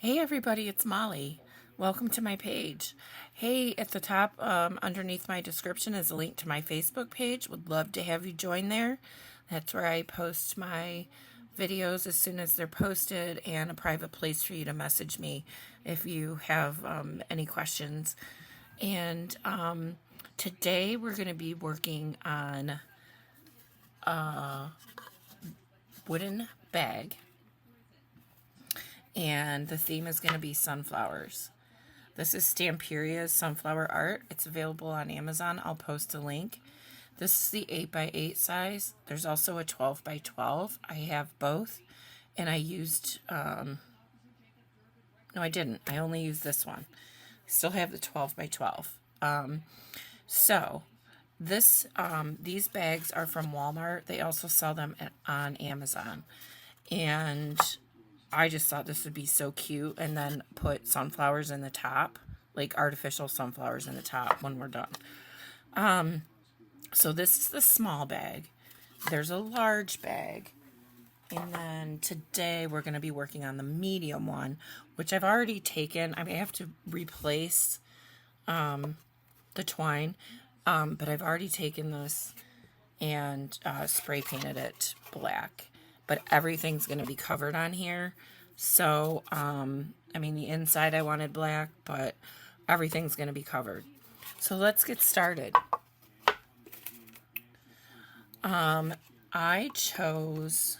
Hey everybody, it's Molly. Welcome to my page. Hey, at the top, underneath my description is a link to my Facebook page. Would love to have you join there. That's where I post my videos as soon as they're posted, and a private place for you to message me if you have any questions. And today we're going to be working on a wooden bag. And the theme is going to be sunflowers. This is Stamperia's Sunflower Art. It's available on Amazon. I'll post a link. This is the 8x8 size. There's also a 12x12. I have both. And I used, no I didn't. I only used this one. I still have the 12x12. These bags are from Walmart. They also sell them on Amazon. And I just thought this would be so cute, and then put sunflowers in the top, like artificial sunflowers in the top when we're done. So this is the small bag. There's a large bag. And then today we're going to be working on the medium one, which I've already taken. I have to replace the twine, but I've already taken this and spray painted it black. But everything's going to be covered on here. So, the inside I wanted black, but everything's going to be covered. So let's get started. I chose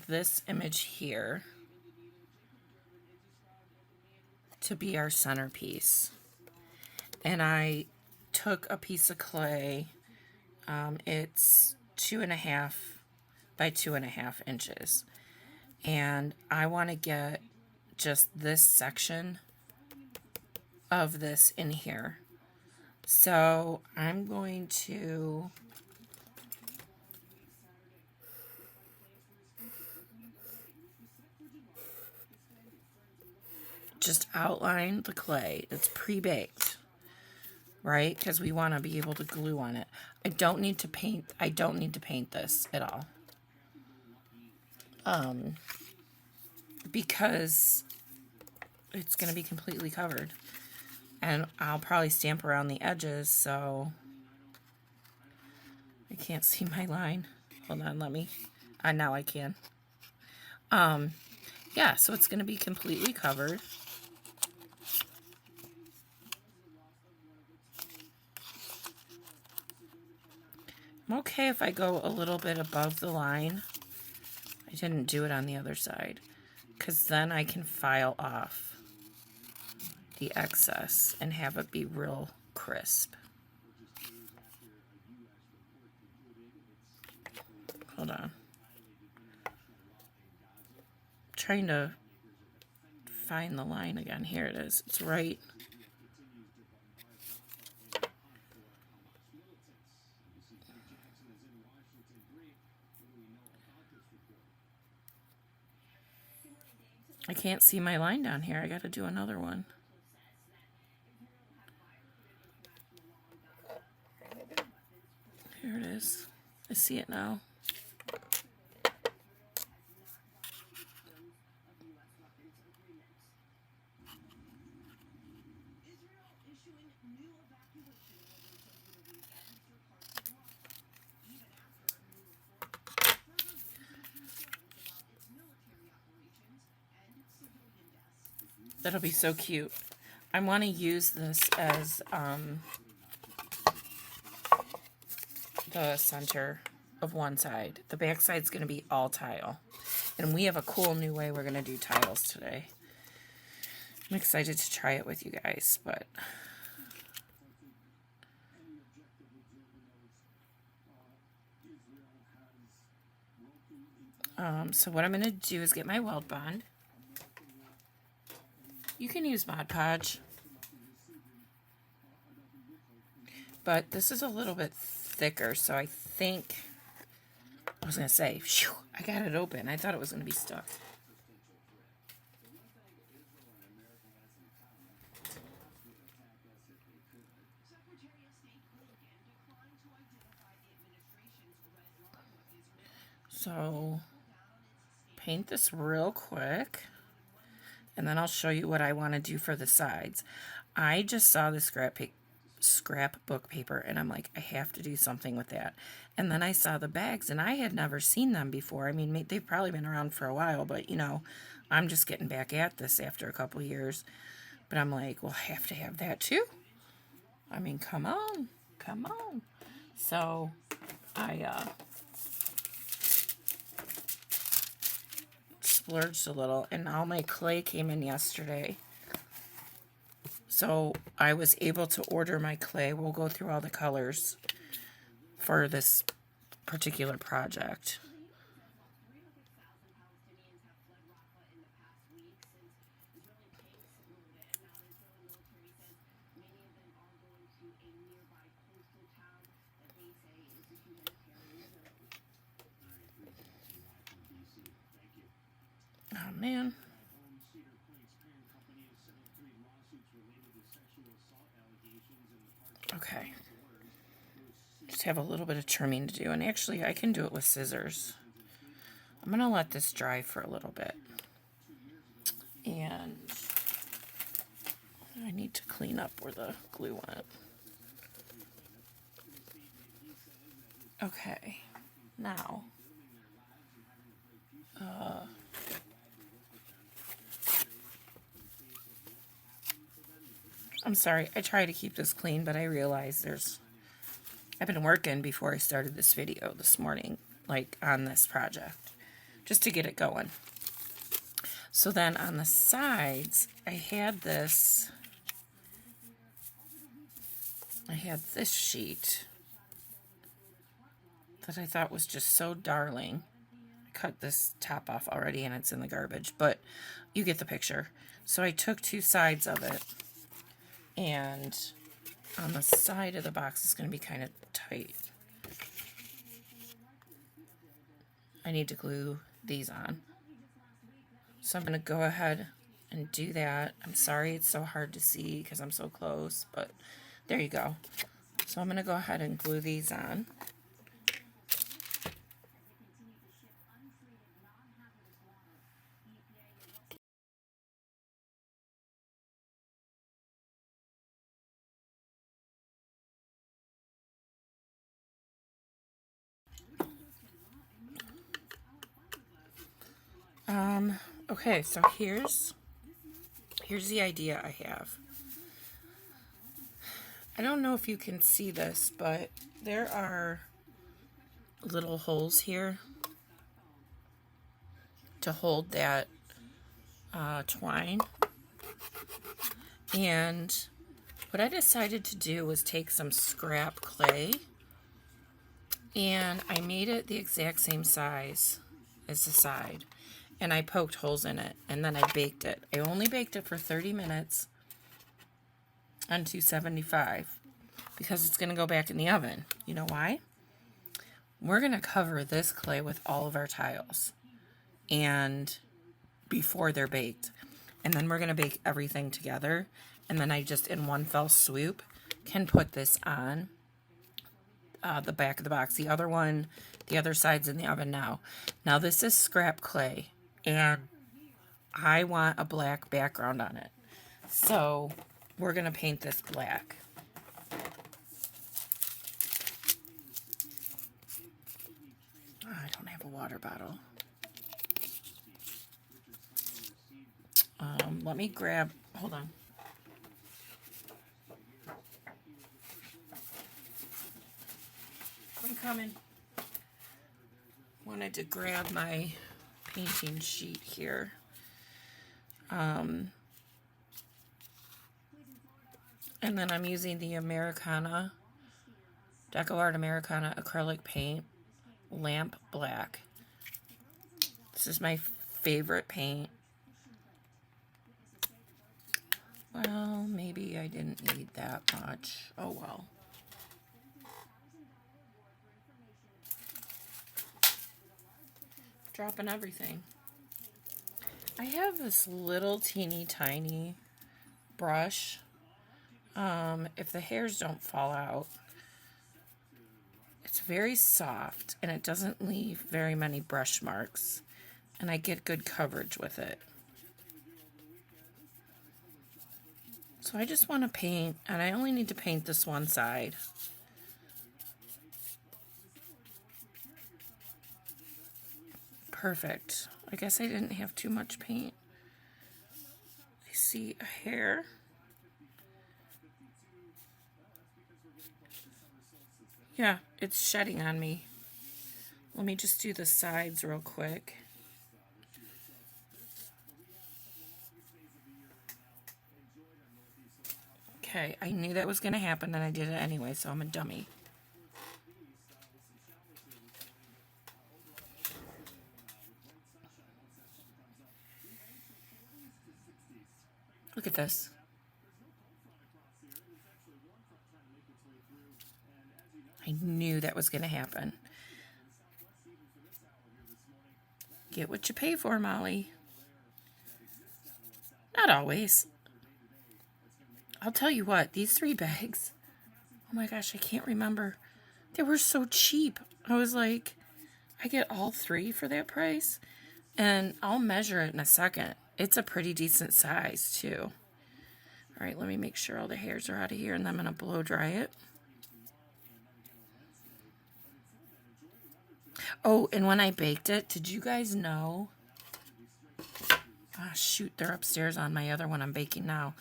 this image here to be our centerpiece. And I took a piece of clay. It's 2.5 by 2.5 inches. And I want to get just this section of this in here. So I'm going to just outline the clay. It's pre-baked, right? Because we want to be able to glue on it. I don't need to paint this at all. Because it's going to be completely covered. And I'll probably stamp around the edges, so I can't see my line. Hold on, now I can. Yeah, so it's going to be completely covered. I'm okay if I go a little bit above the line. I didn't do it on the other side, because then I can file off the excess and have it be real crisp. Hold on. I'm trying to find the line again. Here it is. It's right. I can't see my line down here. I got to do another one. Here it is. I see it now. That'll be so cute. I want to use this as the center of one side. The back side's going to be all tile. And we have a cool new way we're going to do tiles today. I'm excited to try it with you guys, but so what I'm going to do is get my weld bond. You can use Mod Podge, but this is a little bit thicker, so I think, I was going to say, phew, I got it open. I thought it was going to be stuck. So paint this real quick, and then I'll show you what I want to do for the sides. I just saw the scrapbook paper, and I'm like, I have to do something with that. And then I saw the bags, and I had never seen them before. I mean, they've probably been around for a while, but, you know, I'm just getting back at this after a couple years. But I'm like, well, I have to have that too. I mean, come on. Come on. So, I splurged a little, and all my clay came in yesterday. So I was able to order my clay. We'll go through all the colors for this particular project. Oh man. Okay. Just have a little bit of trimming to do, and actually I can do it with scissors. I'm going to let this dry for a little bit. And I need to clean up where the glue went. Okay. Now, I'm sorry, I try to keep this clean, but I realize I've been working before I started this video this morning, like on this project, just to get it going. So then on the sides, I had this sheet that I thought was just so darling. I cut this top off already and it's in the garbage, but you get the picture. So I took two sides of it, and on the side of the box is going to be kind of tight. I need to glue these on. So I'm going to go ahead and do that. I'm sorry it's so hard to see because I'm so close, but there you go. So I'm going to go ahead and glue these on. Okay, so here's the idea I have. I don't know if you can see this, but there are little holes here to hold that twine. And what I decided to do was take some scrap clay, and I made it the exact same size as the side. And I poked holes in it, and then I baked it. I only baked it for 30 minutes on 275 because it's going to go back in the oven. You know why? We're going to cover this clay with all of our tiles and before they're baked. And then we're going to bake everything together. And then I just, in one fell swoop, can put this on the back of the box. The other side's in the oven now. Now this is scrap clay, and I want a black background on it. So we're going to paint this black. I don't have a water bottle. Let me grab, hold on. I'm coming. Wanted to grab my painting sheet here. And then I'm using the Americana, Deco Art Americana acrylic paint, Lamp Black. This is my favorite paint. Well, maybe I didn't need that much. Oh well. Dropping everything. I have this little teeny tiny brush. If the hairs don't fall out, it's very soft and it doesn't leave very many brush marks. and I get good coverage with it. So I just want to paint, and I only need to paint this one side. Perfect. I guess I didn't have too much paint. I see a hair. Yeah, it's shedding on me. Let me just do the sides real quick. Okay, I knew that was going to happen, and I did it anyway, so I'm a dummy. Look at this. I knew that was going to happen. Get what you pay for, Molly. Not always. I'll tell you what, these 3 bags, oh my gosh, I can't remember. They were so cheap. I was like, I get all 3 for that price. And I'll measure it in a second. It's a pretty decent size, too. All right, let me make sure all the hairs are out of here, and then I'm going to blow dry it. Oh, and when I baked it, did you guys know? Ah, shoot, they're upstairs on my other one I'm baking now.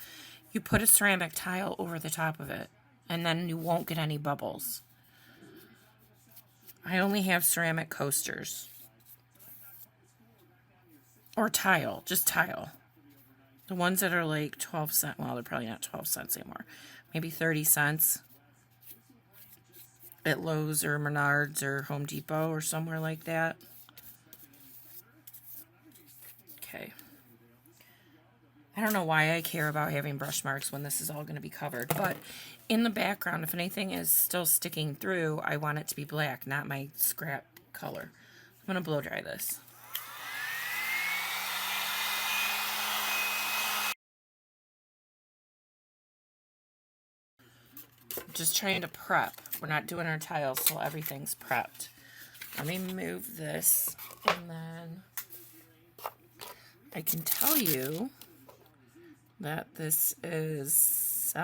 You put a ceramic tile over the top of it, and then you won't get any bubbles. I only have ceramic coasters. Or tile, just tile. The ones that are like 12 cents, well, they're probably not 12 cents anymore. Maybe 30 cents at Lowe's or Menards or Home Depot or somewhere like that. Okay. I don't know why I care about having brush marks when this is all going to be covered, but in the background, if anything is still sticking through, I want it to be black, not my scrap color. I'm going to blow dry this. Just trying to prep. We're not doing our tiles, so everything's prepped. Let me move this, and then I can tell you that this is 6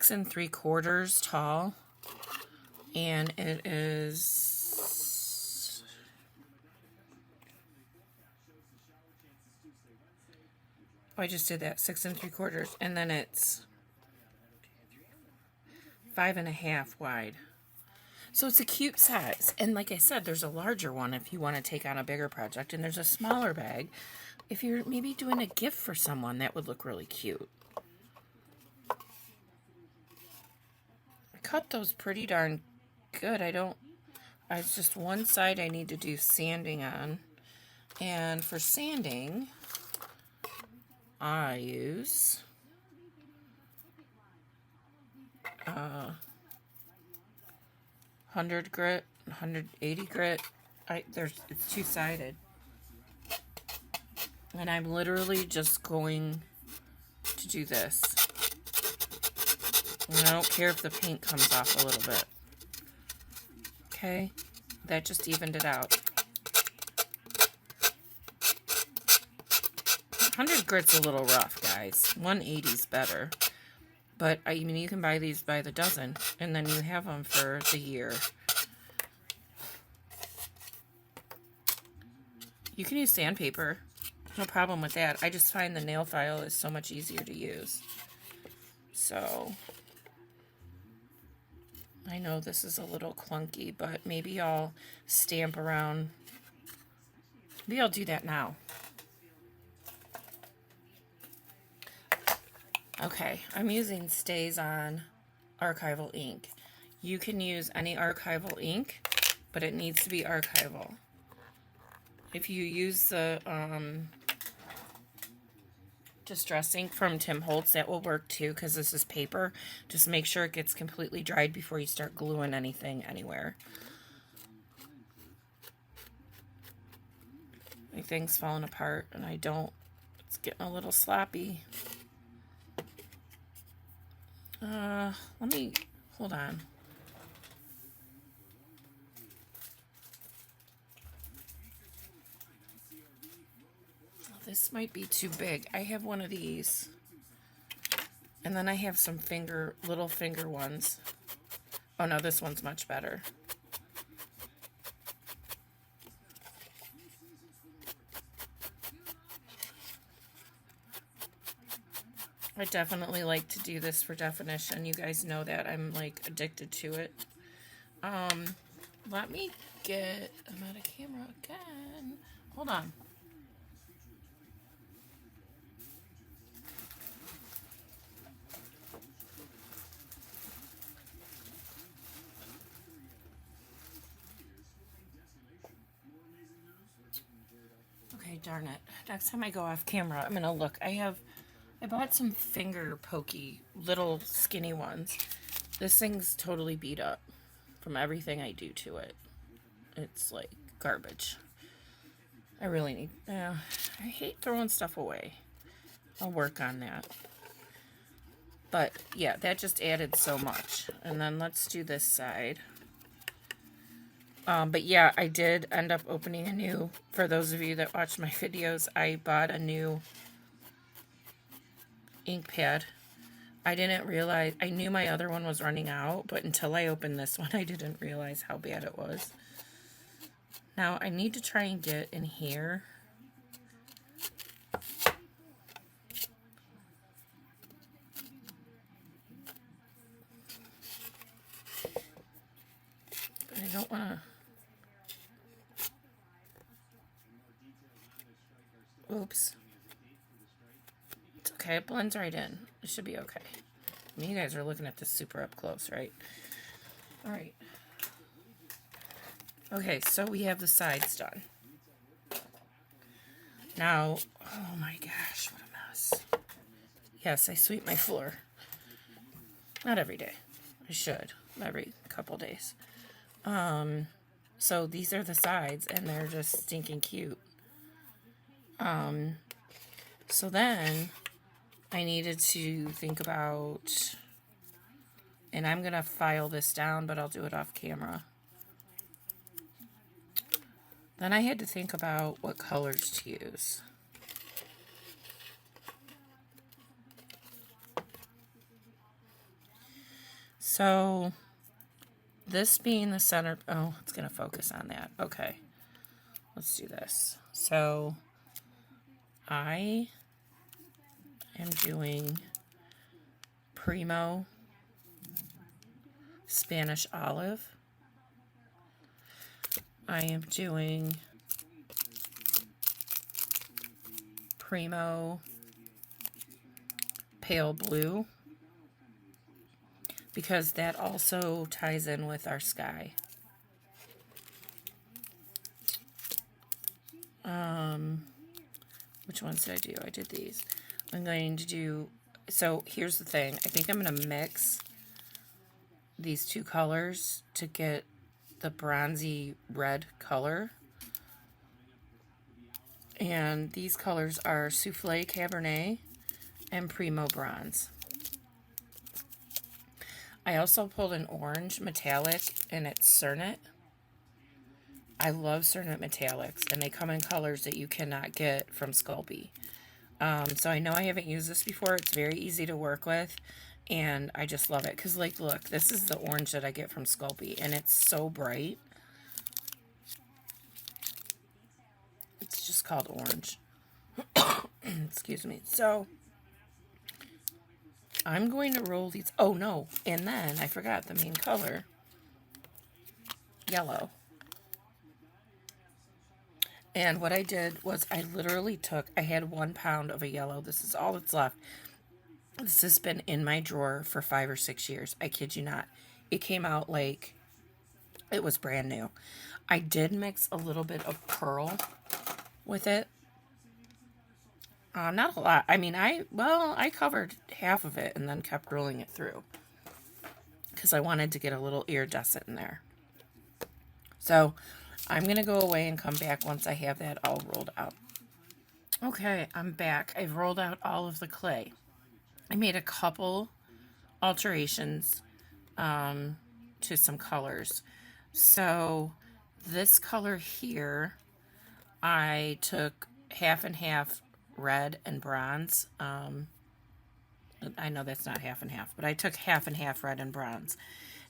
3/4 tall, and it is I just did that, 6 3/4, and then it's 5.5 wide. So it's a cute size. And like I said, there's a larger one if you want to take on a bigger project. And there's a smaller bag if you're maybe doing a gift for someone. That would look really cute. I cut those pretty darn good. It's just one side I need to do sanding on. And for sanding, I use 100 grit, 180 grit. It's two-sided. And I'm literally just going to do this. And I don't care if the paint comes off a little bit. Okay? That just evened it out. 100 grit's a little rough, guys. 180's better. But, I mean, you can buy these by the dozen, and then you have them for the year. You can use sandpaper. No problem with that. I just find the nail file is so much easier to use. So, I know this is a little clunky, but maybe I'll stamp around. Maybe I'll do that now. Okay, I'm using StazOn archival ink. You can use any archival ink, but it needs to be archival. If you use the Distress ink from Tim Holtz, that will work too, because this is paper. Just make sure it gets completely dried before you start gluing anything anywhere. My thing's falling apart, and it's getting a little sloppy. Hold on. this might be too big. I have one of these. And then I have some little finger ones. Oh no, this one's much better. I definitely like to do this for definition. You guys know that. I'm like addicted to it. Let me get, I'm out of camera again. Hold on. Okay, darn it. Next time I go off camera, I'm gonna look. I bought some finger pokey, little skinny ones. This thing's totally beat up from everything I do to it. It's like garbage. I really need, I hate throwing stuff away. I'll work on that. But yeah, that just added so much. And then let's do this side. But yeah, I did end up opening a new, for those of you that watch my videos, I bought a new ink pad. I didn't realize, I knew my other one was running out, but until I opened this one, I didn't realize how bad it was. Now, I need to try and get in here. But I don't want to... Oops. It's okay, it blends right in. It should be okay. I mean, you guys are looking at this super up close, right? Alright. Okay, so we have the sides done. Now, oh my gosh, what a mess. Yes, I sweep my floor. Not every day. I should. Every couple days. So these are the sides, and they're just stinking cute. So then I needed to think about, and I'm going to file this down, but I'll do it off camera. Then I had to think about what colors to use. So this being the center, oh, it's going to focus on that. Okay, let's do this. So I am doing Primo Spanish Olive. I am doing Primo Pale Blue, because that also ties in with our sky. Which ones did I do? I did these. I'm going to do, so here's the thing. I think I'm going to mix these two colors to get the bronzy red color. And these colors are Soufflé Cabernet and Primo Bronze. I also pulled an orange metallic, and it's Cernet. I love Cernet metallics, and they come in colors that you cannot get from Sculpey. So I know I haven't used this before. It's very easy to work with, and I just love it. Because, like, look, this is the orange that I get from Sculpey, and it's so bright. It's just called orange. Excuse me. So I'm going to roll these. Oh, no. And then I forgot the main color. Yellow. And what I did was I literally took, I had 1 pound of a yellow. This is all that's left. This has been in my drawer for 5 or 6 years. I kid you not. It came out like it was brand new. I did mix a little bit of pearl with it. Not a lot. I mean, I covered half of it and then kept rolling it through, because I wanted to get a little iridescent in there. So I'm going to go away and come back once I have that all rolled out. Okay, I'm back. I've rolled out all of the clay. I made a couple alterations to some colors. So this color here, I took half and half red and bronze. I know that's not half and half, but I took half and half red and bronze,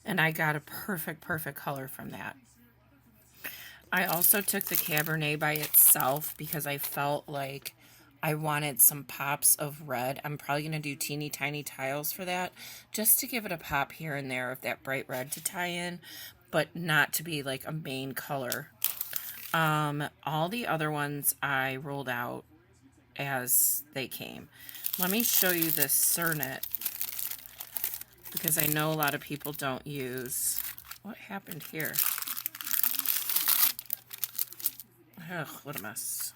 and I got a perfect color from that. I also took the Cabernet by itself because I felt like I wanted some pops of red. I'm probably going to do teeny tiny tiles for that, just to give it a pop here and there of that bright red to tie in, but not to be like a main color. All the other ones I rolled out as they came. Let me show you this Cernet, because I know a lot of people don't use. What happened here? Ugh, what a mess.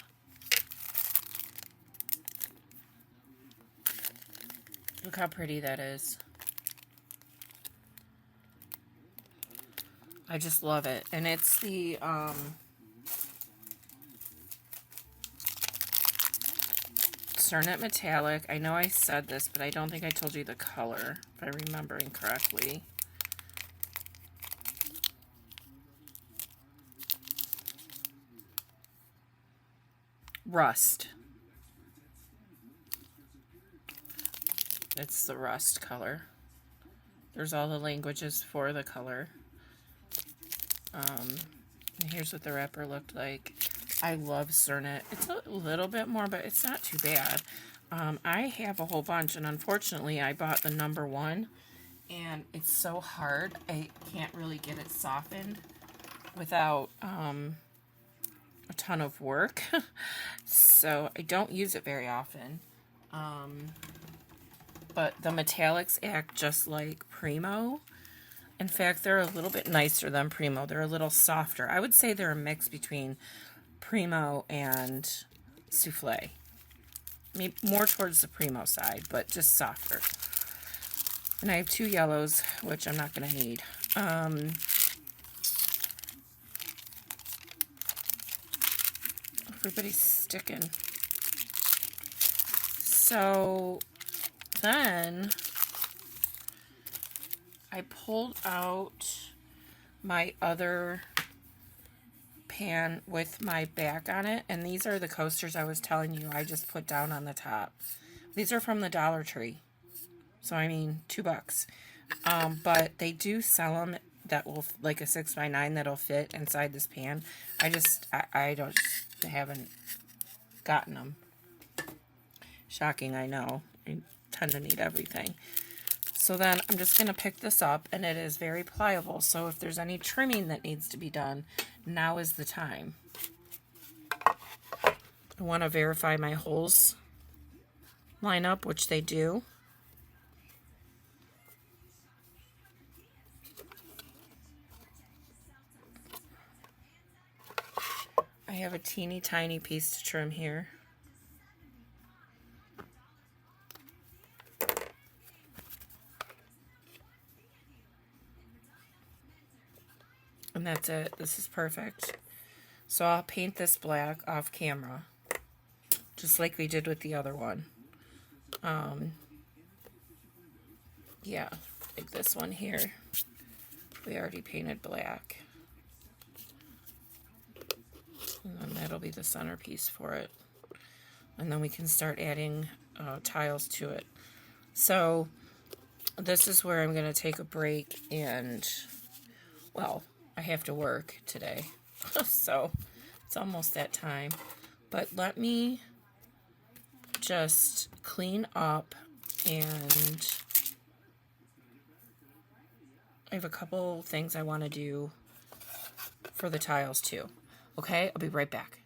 Look how pretty that is. I just love it. And it's the Cernet Metallic. I know I said this, but I don't think I told you the color, if I'm remembering correctly. Rust. It's the rust color. There's all the languages for the color. And here's what the wrapper looked like. I love Cernet. It's a little bit more, but it's not too bad. I have a whole bunch, and unfortunately I bought the number 1, and it's so hard. I can't really get it softened without a ton of work. So I don't use it very often. But the metallics act just like Primo. In fact, they're a little bit nicer than Primo. They're a little softer. I would say they're a mix between Primo and Souffle. Maybe more towards the Primo side, but just softer. And I have 2 yellows, which I'm not going to need. Everybody's sticking. So then I pulled out my other pan with my back on it, and these are the coasters I was telling you I just put down on the top. These are from the Dollar Tree, so I mean $2. But they do sell them that will, like a 6x9 that'll fit inside this pan. I don't haven't gotten them. Shocking, I know. I tend to need everything. So then I'm just going to pick this up, and it is very pliable. So if there's any trimming that needs to be done, now is the time. I want to verify my holes line up, which they do. I have a teeny tiny piece to trim here. And that's it. This is perfect. So I'll paint this black off camera, just like we did with the other one. Yeah, like this one here. We already painted black. And then that'll be the centerpiece for it. And then we can start adding tiles to it. So this is where I'm going to take a break, and, well, I have to work today. So it's almost that time. But let me just clean up, and I have a couple things I want to do for the tiles too. Okay, I'll be right back.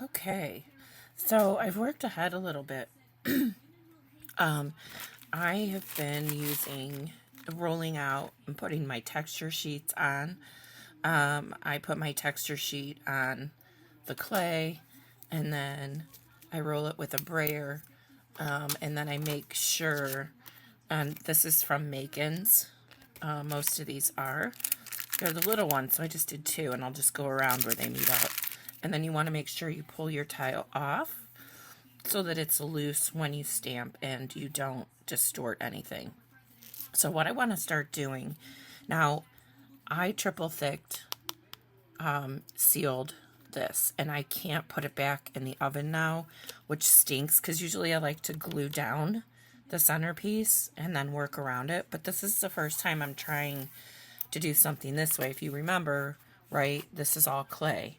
Okay, so I've worked ahead a little bit. I have been rolling out and putting my texture sheets on. I put my texture sheet on the clay, and then I roll it with a brayer, and then I make sure, and this is from Makin's. Most of these are. They're the little ones, so I just did 2, and I'll just go around where they meet up. And then you want to make sure you pull your tile off so that it's loose when you stamp and you don't distort anything. So what I want to start doing, now I triple thicked, sealed this, and I can't put it back in the oven now, which stinks because usually I like to glue down the centerpiece and then work around it, but this is the first time I'm trying to do something this way. If you remember, right, this is all clay,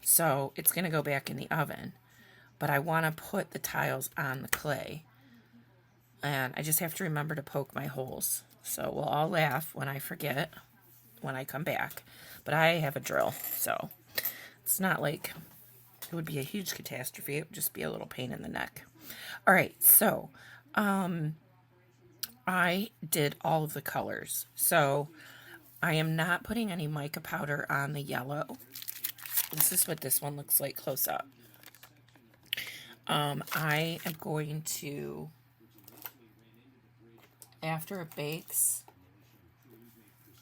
so it's going to go back in the oven, but I want to put the tiles on the clay, and I just have to remember to poke my holes. So we'll all laugh when I forget when I come back, but I have a drill, so it's not like it would be a huge catastrophe. It would just be a little pain in the neck. All right, so I did all of the colors. So I am not putting any mica powder on the yellow. This is what this one looks like close up. I am going to, after it bakes,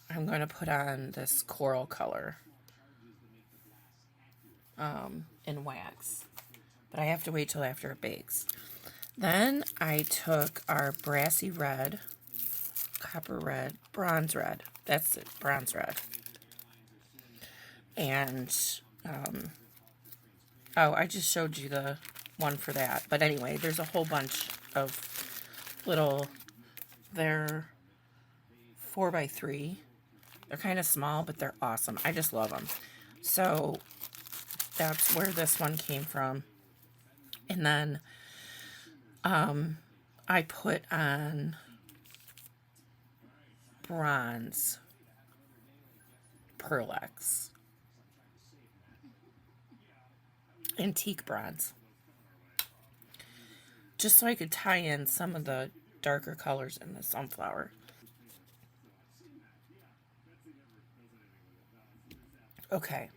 I'm going to put on this coral color in wax. But I have to wait till after it bakes. Then I took our brassy red, copper red, bronze red. That's it, bronze red. And, oh, I just showed you the one for that. But anyway, there's a whole bunch of little, they're 4x3. They're kind of small, but they're awesome. I just love them. So that's where this one came from. And then I put on bronze Pearlex. Antique bronze. Just so I could tie in some of the darker colors in the sunflower. Okay.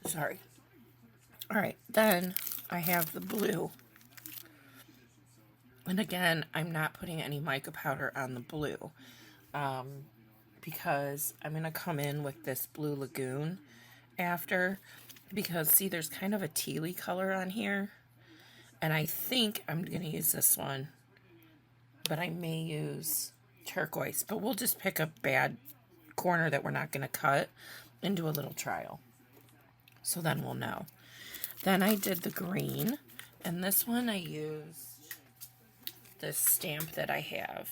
Sorry. All right, then I have the blue. And again, I'm not putting any mica powder on the blue because I'm going to come in with this Blue Lagoon after, because see, there's kind of a tealy color on here, and I think I'm going to use this one, but I may use turquoise, but we'll just pick a bad corner that we're not going to cut and do a little trial. So then we'll know. Then I did the green, and this one I used this stamp that I have.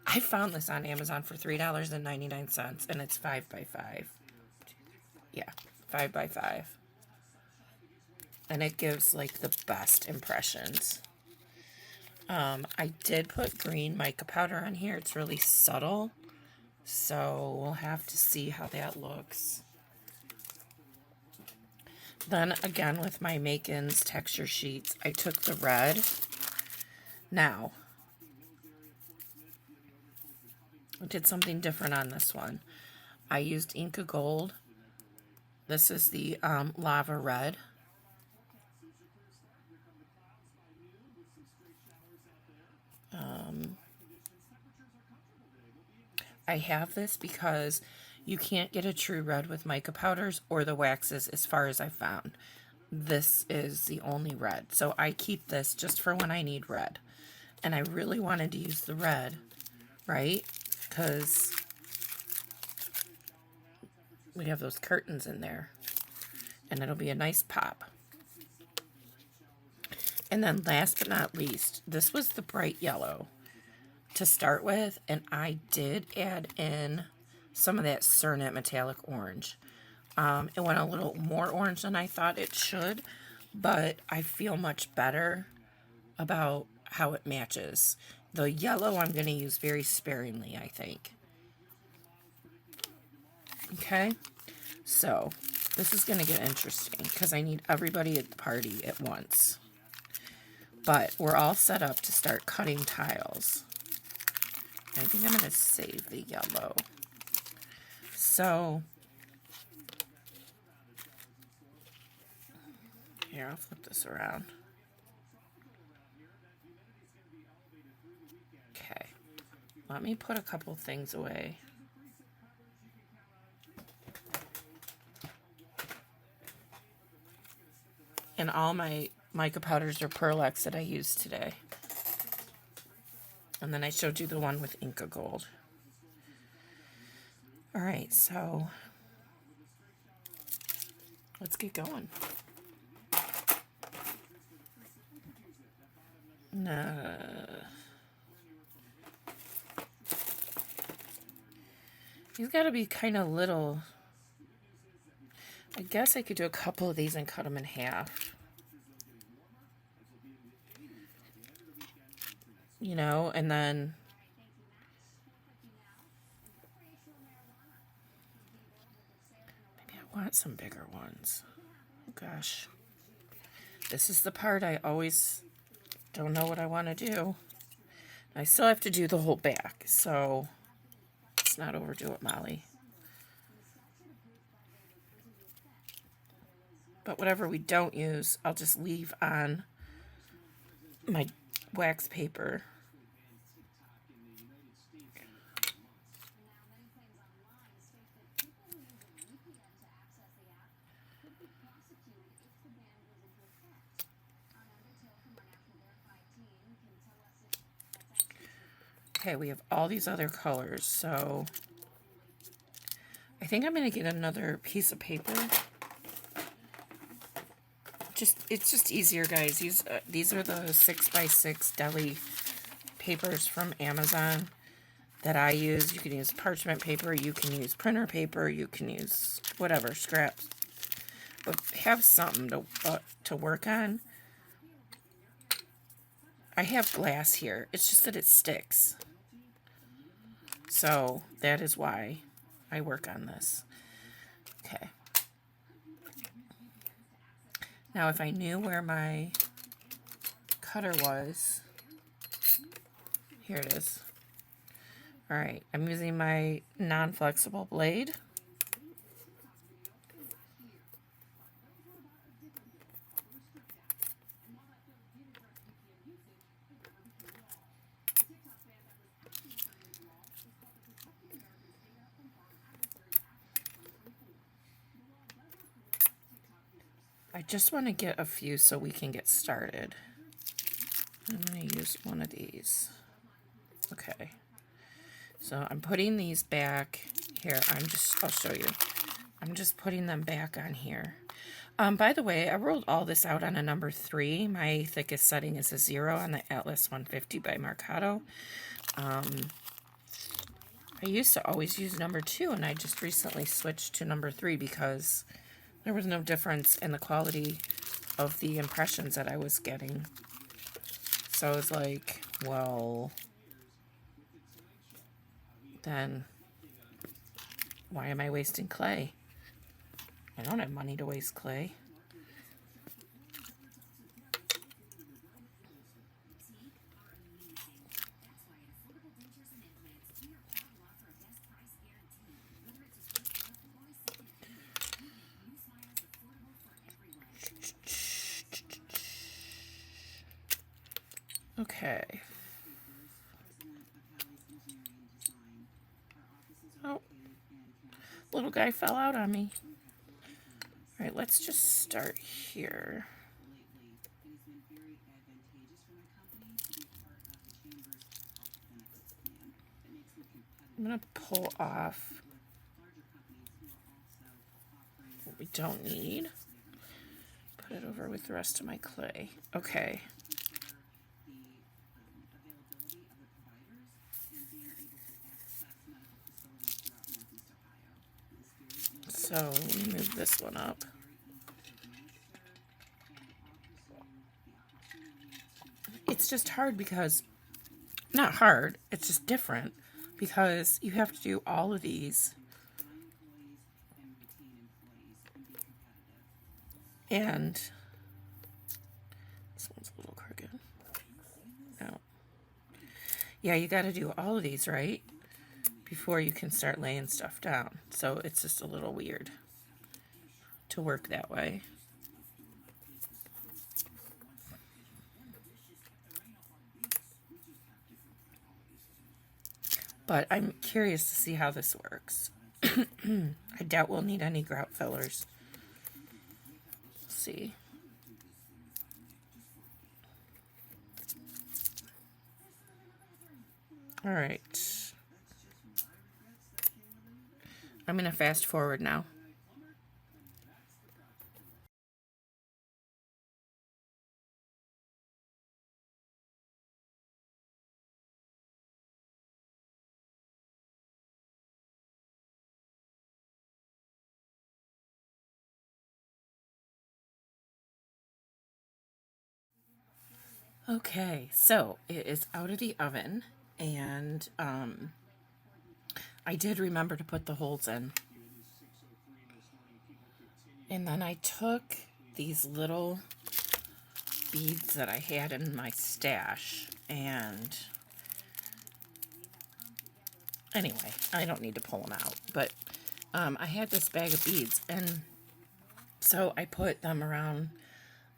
I found this on Amazon for $3.99, and it's 5x5. Yeah, 5x5. And it gives like the best impressions. I did put green mica powder on here. It's really subtle, so we'll have to see how that looks. Then again, with my Makin's texture sheets, I took the red. Now, I did something different on this one. I used Inca Gold. This is the lava red. I have this because you can't get a true red with mica powders or the waxes as far as I found. This is the only red. So I keep this just for when I need red. And I really wanted to use the red, right? Because we have those curtains in there. And it'll be a nice pop. And then last but not least, this was the bright yellow to start with. And I did add in some of that Cernet metallic orange. It went a little more orange than I thought it should, but I feel much better about how it matches. The yellow I'm going to use very sparingly, I think. Okay, so this is going to get interesting because I need everybody at the party at once. But we're all set up to start cutting tiles. I think I'm going to save the yellow. So, here, I'll flip this around. Okay, let me put a couple things away. And all my mica powders are Pearlex that I used today. And then I showed you the one with Inca Gold. All right, so let's get going. These got to be kind of little. I guess I could do a couple of these and cut them in half. You know, and then maybe I want some bigger ones. Oh gosh. This is the part I always don't know what I want to do. I still have to do the whole back, so let's not overdo it, Molly. But whatever we don't use, I'll just leave on my wax paper. Okay, we have all these other colors, so I think I'm going to get another piece of paper. It's just easier, guys. These are the 6x6 deli papers from Amazon that I use. You can use parchment paper, you can use printer paper, you can use whatever, scraps. But have something to work on. I have glass here. It's just that it sticks. So that is why I work on this. Okay. Now if I knew where my cutter was, here it is. Alright, I'm using my non-flexible blade. I just want to get a few so we can get started. I'm going to use one of these. Okay. So I'm putting these back here. I'll show you. I'm just putting them back on here. By the way, I rolled all this out on a number 3. My thickest setting is a 0 on the Atlas 150 by Mercado. I used to always use number 2, and I just recently switched to number 3 because there was no difference in the quality of the impressions that I was getting. So I was like, well, then why am I wasting clay? I don't have money to waste clay. Okay. Oh, little guy fell out on me. All right, let's just start here. I'm going to pull off what we don't need. Put it over with the rest of my clay. Okay. So let me move this one up. It's just hard because, not hard, it's just different because you have to do all of these. And this one's a little crooked. No. Yeah, you got to do all of these, right? Before you can start laying stuff down. So it's just a little weird to work that way. But I'm curious to see how this works. I doubt we'll need any grout fillers. Let's see. All right. I'm going to fast forward now. Okay, so it is out of the oven, and I did remember to put the holes in. And then I took these little beads that I had in my stash, and anyway, I don't need to pull them out, but I had this bag of beads, and so I put them around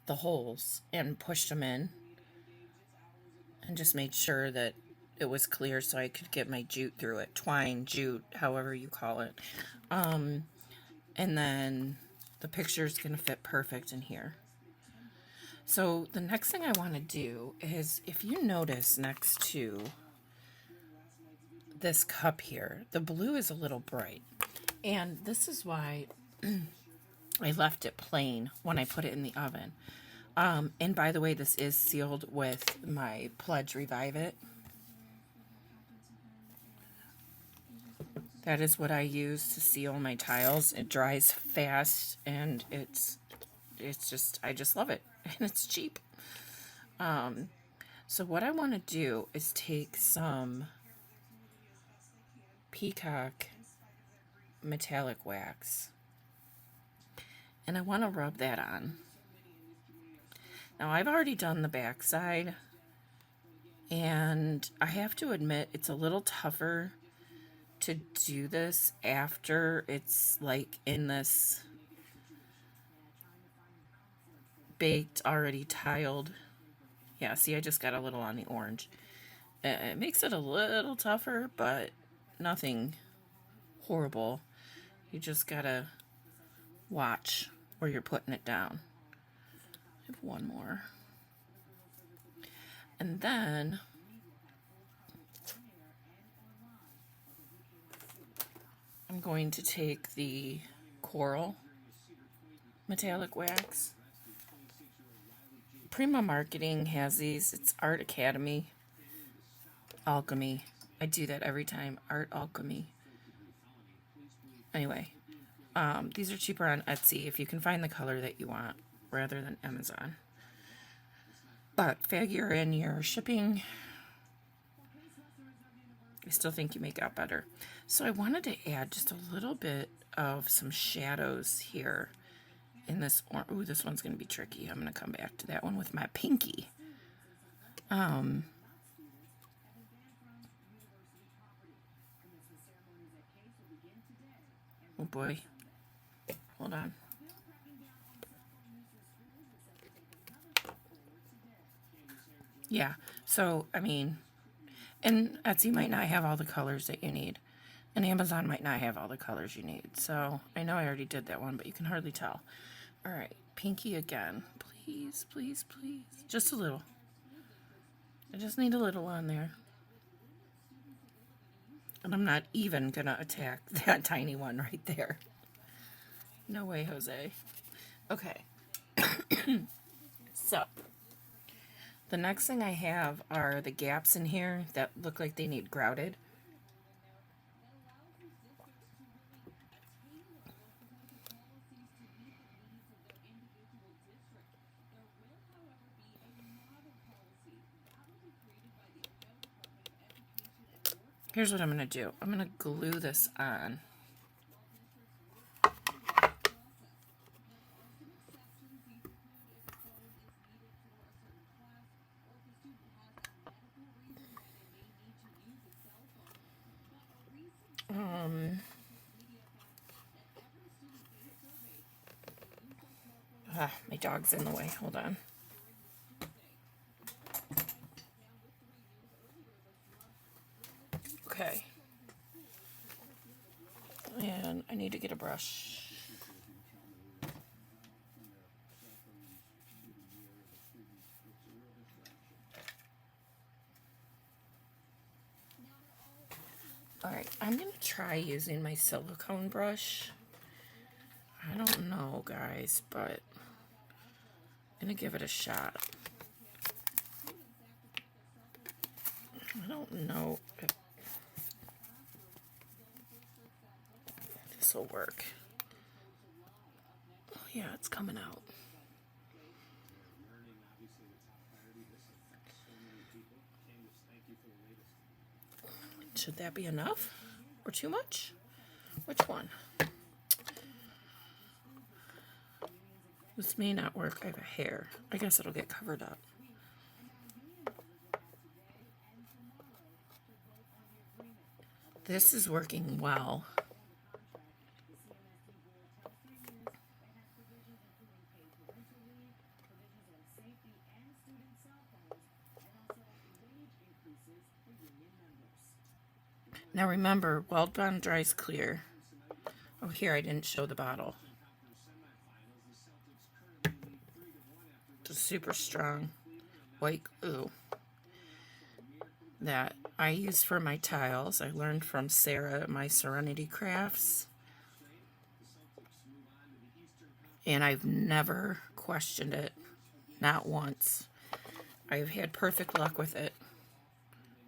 the holes and pushed them in and just made sure that it was clear so I could get my jute through it. Twine, jute, however you call it. And then the picture is going to fit perfect in here. So the next thing I want to do is, if you notice next to this cup here, the blue is a little bright. And this is why I left it plain when I put it in the oven. And by the way, this is sealed with my Pledge Revive It. That is what I use to seal my tiles. It dries fast, and it's just, I just love it. And it's cheap. So what I want to do is take some Peacock metallic wax, and I want to rub that on. Now I've already done the back side, and I have to admit it's a little tougher to do this after it's like in this baked, already tiled. Yeah, see, I just got a little on the orange. It makes it a little tougher, but nothing horrible. You just gotta watch where you're putting it down. I have one more. And then I'm going to take the coral metallic wax. Prima Marketing has these. It's Art Academy. Alchemy. I do that every time. Art Alchemy. Anyway, these are cheaper on Etsy if you can find the color that you want rather than Amazon. But figure in your shipping. I still think you make out better. So I wanted to add just a little bit of some shadows here in this. Ooh, this one's going to be tricky. I'm going to come back to that one with my pinky. Oh boy. Hold on. Yeah. So, I mean, and Etsy might not have all the colors that you need. And Amazon might not have all the colors you need. So, I know I already did that one, but you can hardly tell. All right. Pinky again. Please, please, please. Just a little. I just need a little on there. And I'm not even going to attack that tiny one right there. No way, Jose. Okay. So, the next thing I have are the gaps in here that look like they need grouted. Here's what I'm going to do. I'm going to glue this on. My dog's in the way. Hold on. Okay. And I need to get a brush. Alright, I'm going to try using my silicone brush. I don't know, guys, but I'm going to give it a shot. I don't know if this will work. Oh, yeah, it's coming out. Should that be enough or too much? Which one? This may not work. I have a hair. I guess it'll get covered up. This is working well. Now remember, Weld Bond dries clear. Oh, here I didn't show the bottle. It's super strong white glue that I use for my tiles. I learned from Sarah at my Serenity Crafts. And I've never questioned it. Not once. I've had perfect luck with it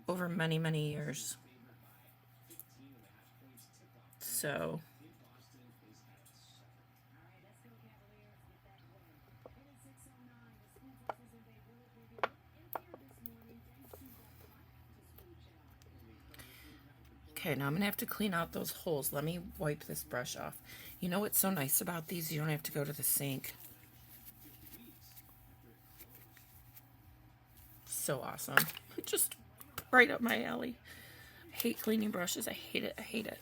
over many, many years. So, okay, now I'm going to have to clean out those holes. Let me wipe this brush off. You know what's so nice about these? You don't have to go to the sink. So awesome. Just right up my alley. I hate cleaning brushes. I hate it. I hate it.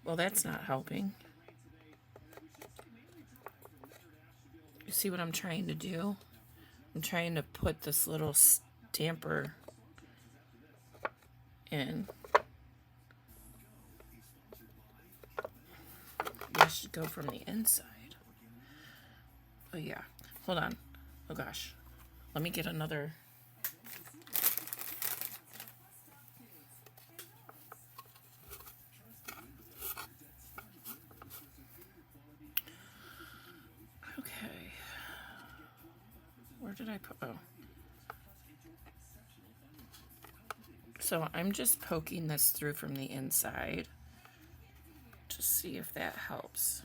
Well, that's not helping. You see what I'm trying to do? I'm trying to put this little stamper in. This should go from the inside. Oh yeah, hold on. Oh gosh, let me get another. Okay, where did I put, oh. So I'm just poking this through from the inside to see if that helps.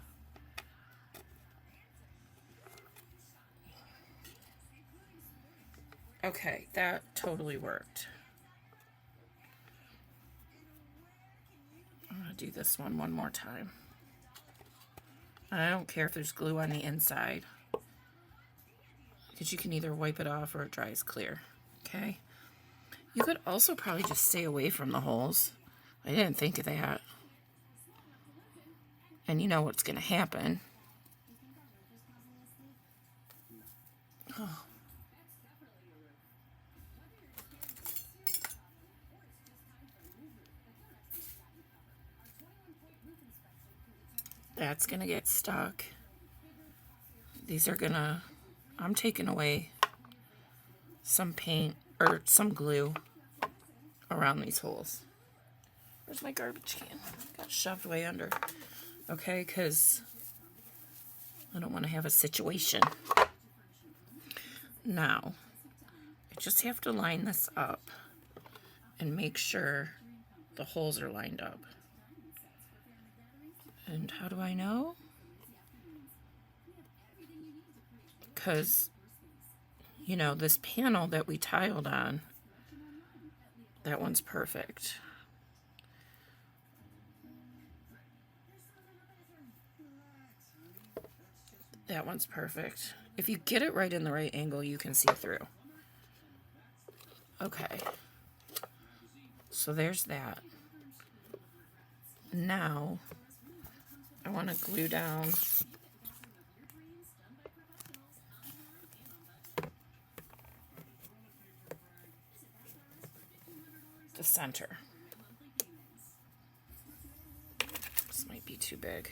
Okay, that totally worked. I'm gonna do this one more time. I don't care if there's glue on the inside, because you can either wipe it off or it dries clear. Okay? You could also probably just stay away from the holes. I didn't think of that. And you know what's gonna happen. Oh. That's gonna get stuck. These are gonna, I'm taking away some paint or some glue around these holes. Where's my garbage can? Got shoved way under. Okay, because I don't want to have a situation. Now, I just have to line this up and make sure the holes are lined up. And how do I know? Because, you know, this panel that we tiled on, that one's perfect. That one's perfect. If you get it right in the right angle, you can see through. Okay. So there's that. Now, I want to glue down the center. This might be too big.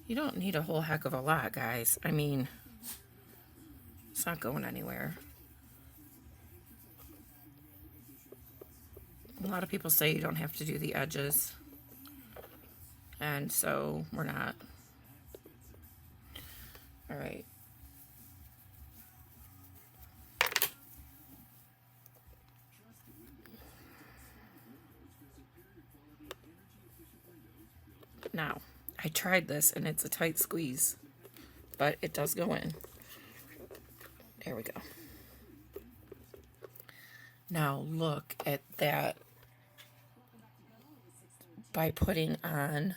You don't need a whole heck of a lot, guys. I mean, it's not going anywhere. A lot of people say you don't have to do the edges, and so we're not. All right. Now, I tried this and it's a tight squeeze, but it does go in. There we go. Now look at that. By putting on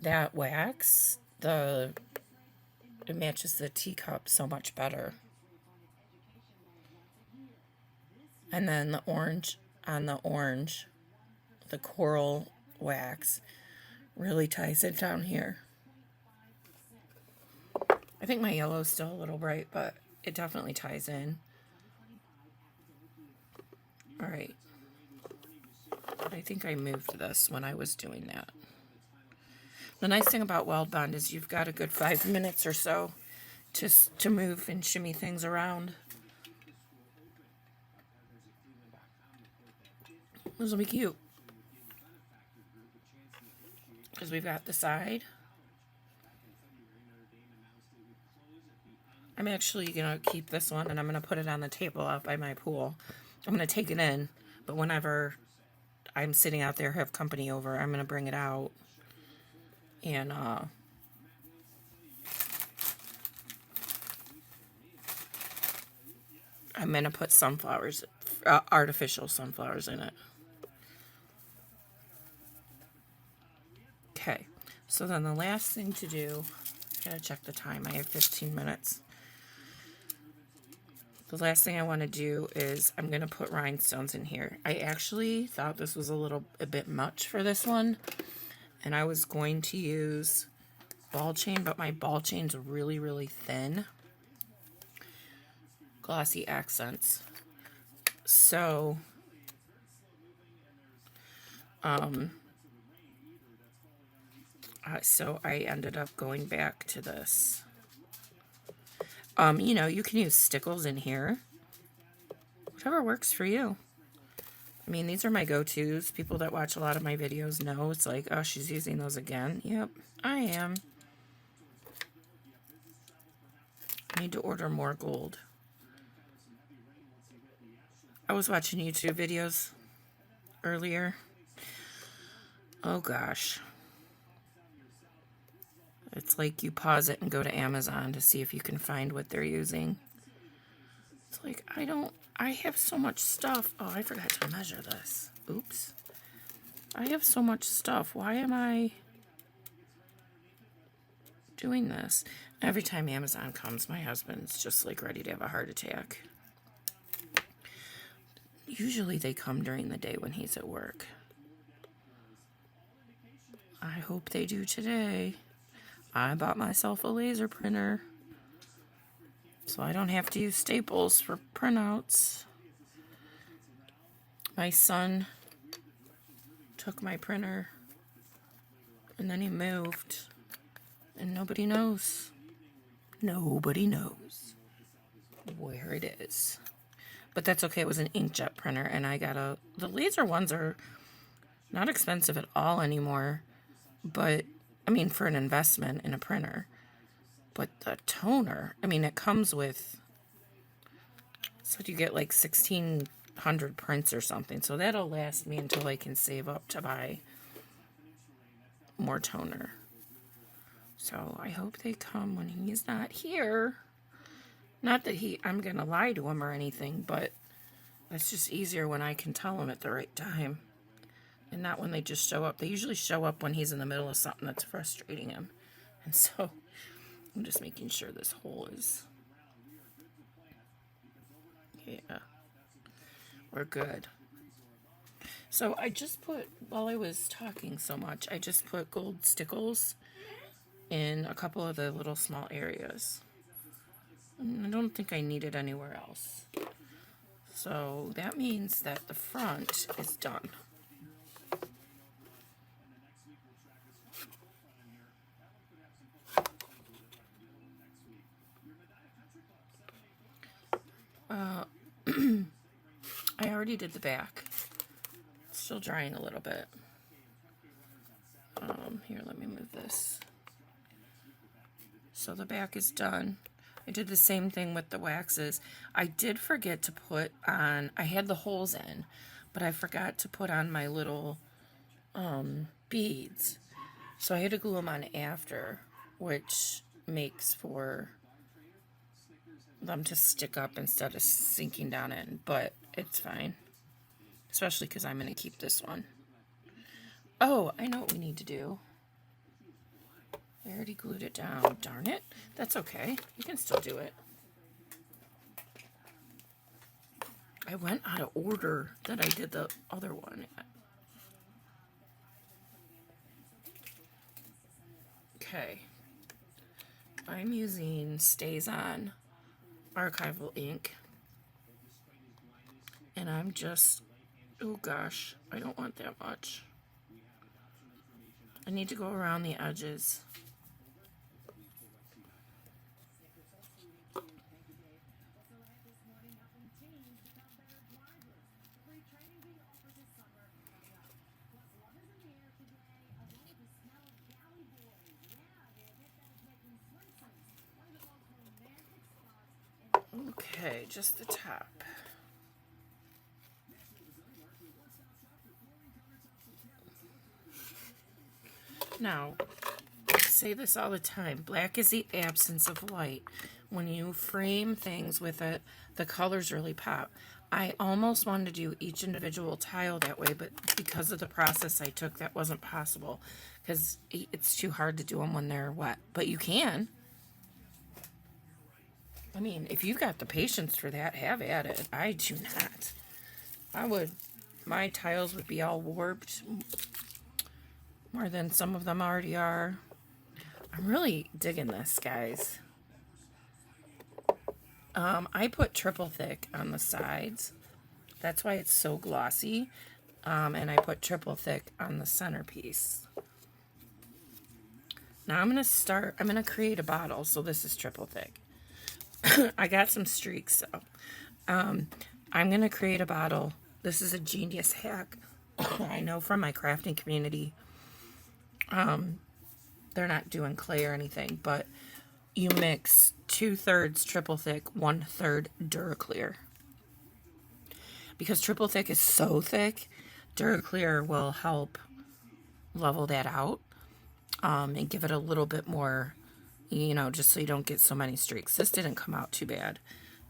that wax, it matches the teacup so much better. And then the orange on the orange, the coral wax, really ties it down here. I think my yellow is still a little bright, but it definitely ties in. All right. I think I moved this when I was doing that. The nice thing about Weld Bond is you've got a good 5 minutes or so to move and shimmy things around. This will be cute. Because we've got the side. I'm actually going to keep this one and I'm going to put it on the table out by my pool. I'm going to take it in, but whenever I'm sitting out there, have company over, I'm going to bring it out and I'm going to put sunflowers, artificial sunflowers in it. Okay, so then the last thing to do, I gotta check the time, I have 15 minutes. The last thing I want to do is I'm going to put rhinestones in here. I actually thought this was a bit much for this one. And I was going to use ball chain, but my ball chain's really, really thin. Glossy accents. So, so I ended up going back to this. You know, you can use stickles in here. Whatever works for you. I mean, these are my go-tos. People that watch a lot of my videos know it's like, oh, she's using those again. Yep, I am. I need to order more gold. I was watching YouTube videos earlier. Oh, gosh. It's like you pause it and go to Amazon to see if you can find what they're using. It's like, I have so much stuff. Oh, I forgot to measure this. Oops. I have so much stuff. Why am I doing this? Every time Amazon comes, my husband's just like ready to have a heart attack. Usually they come during the day when he's at work. I hope they do today. I bought myself a laser printer, so I don't have to use staples for printouts. My son took my printer, and then he moved, and nobody knows. Nobody knows where it is. But that's okay, it was an inkjet printer, and I got the laser ones are not expensive at all anymore, but I mean, for an investment in a printer. But the toner, I mean, it comes with, so you get like 1,600 prints or something. So that'll last me until I can save up to buy more toner. So I hope they come when he's not here. Not that I'm going to lie to him or anything, but it's just easier when I can tell him at the right time. And not when they just show up. They usually show up when he's in the middle of something that's frustrating him. And so I'm just making sure this hole is... Yeah. We're good. So I just put, while I was talking so much, I just put gold stickles in a couple of the little small areas. I don't think I need it anywhere else. So that means that the front is done. already did the back. It's still drying a little bit. Here, let me move this. So the back is done. I did the same thing with the waxes. I did forget to put on, I had the holes in, but I forgot to put on my little beads. So I had to glue them on after, which makes for them to stick up instead of sinking down in, but it's fine. Especially because I'm going to keep this one. Oh, I know what we need to do. I already glued it down. Darn it. That's okay. You can still do it. I went out of order that I did the other one. Okay. I'm using Stays On archival ink. And I'm just, oh gosh, I don't want that much. I need to go around the edges. Okay, just the top. Now, I say this all the time, black is the absence of light. When you frame things with it, the colors really pop. I almost wanted to do each individual tile that way, but because of the process I took, that wasn't possible. Because it's too hard to do them when they're wet. But you can. I mean, if you've got the patience for that, have at it. I do not. My tiles would be all warped more than some of them already are. I'm really digging this, guys. I put triple thick on the sides. That's why it's so glossy. And I put triple thick on the centerpiece. Now I'm going to create a bottle. So this is triple thick. I got some streaks, so I'm going to create a bottle. This is a genius hack. I know from my crafting community. They're not doing clay or anything, but you mix 2/3 triple thick, 1/3 Duraclear. Because triple thick is so thick, Duraclear will help level that out, and give it a little bit more, just so you don't get so many streaks. This didn't come out too bad.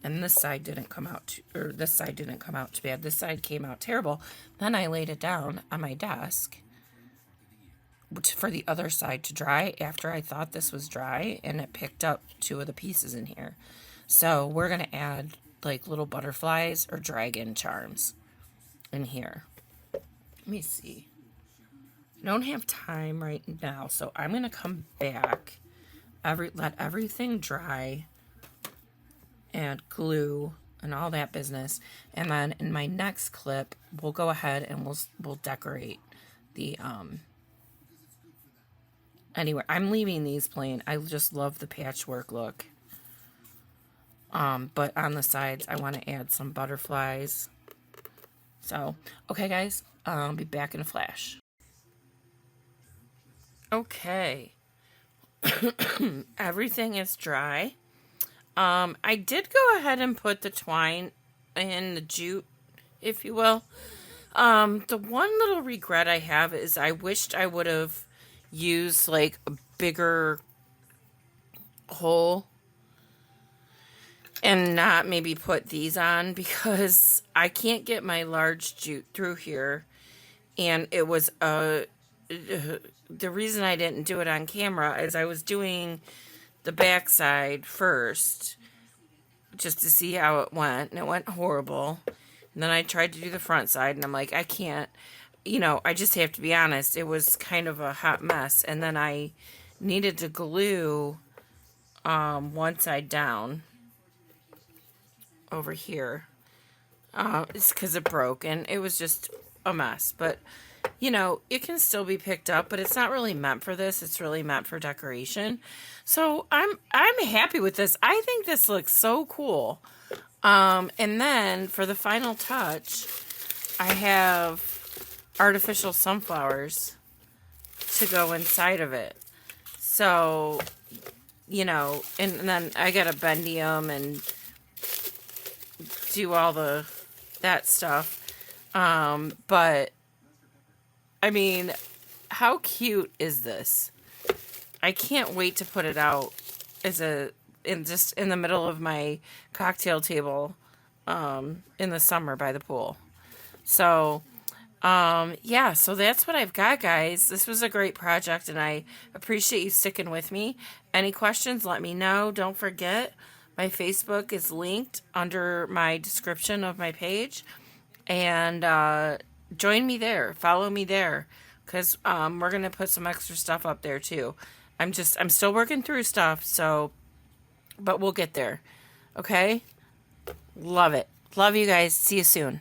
And this side didn't come out, this side didn't come out too bad. This side came out terrible. Then I laid it down on my desk for the other side to dry after I thought this was dry, and it picked up 2 of the pieces in here. So we're going to add like little butterflies or dragon charms in here. Let me see. I don't have time right now, so I'm going to come back, let everything dry and glue and all that business, and then in my next clip we'll go ahead and we'll decorate the anyway, I'm leaving these plain. I just love the patchwork look. But on the sides, I want to add some butterflies. So, okay, guys, I'll be back in a flash. Okay. Everything is dry. I did go ahead and put the twine in the jute, if you will. The one little regret I have is I wished I would have used like a bigger hole and not maybe put these on, because I can't get my large jute through here, and it was the reason I didn't do it on camera is I was doing the back side first just to see how it went, and it went horrible. And then I tried to do the front side, and I'm like, I can't. I just have to be honest, it was kind of a hot mess. And then I needed to glue one side down over here. It's because it broke, and it was just a mess. But, it can still be picked up, but it's not really meant for this. It's really meant for decoration. So I'm happy with this. I think this looks so cool. And then for the final touch, I have artificial sunflowers to go inside of it. So, you know, and then I gotta bendium and do all that stuff. But I mean, how cute is this? I can't wait to put it out as just in the middle of my cocktail table in the summer by the pool. So, yeah, so that's what I've got, guys. This was a great project, and I appreciate you sticking with me. Any questions, let me know. Don't forget, my Facebook is linked under my description of my page. And join me there. Follow me there. Because we're going to put some extra stuff up there, too. I'm still working through stuff, so, but we'll get there. Okay? Love it. Love you guys. See you soon.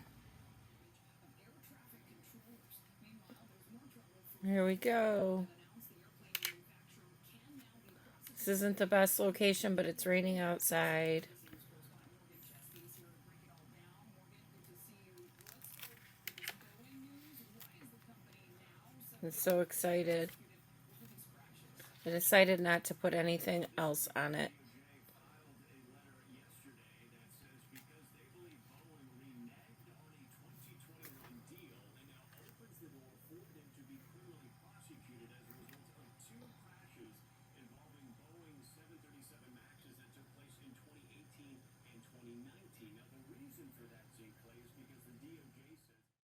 Here we go. This isn't the best location, but it's raining outside. I'm so excited. I decided not to put anything else on it.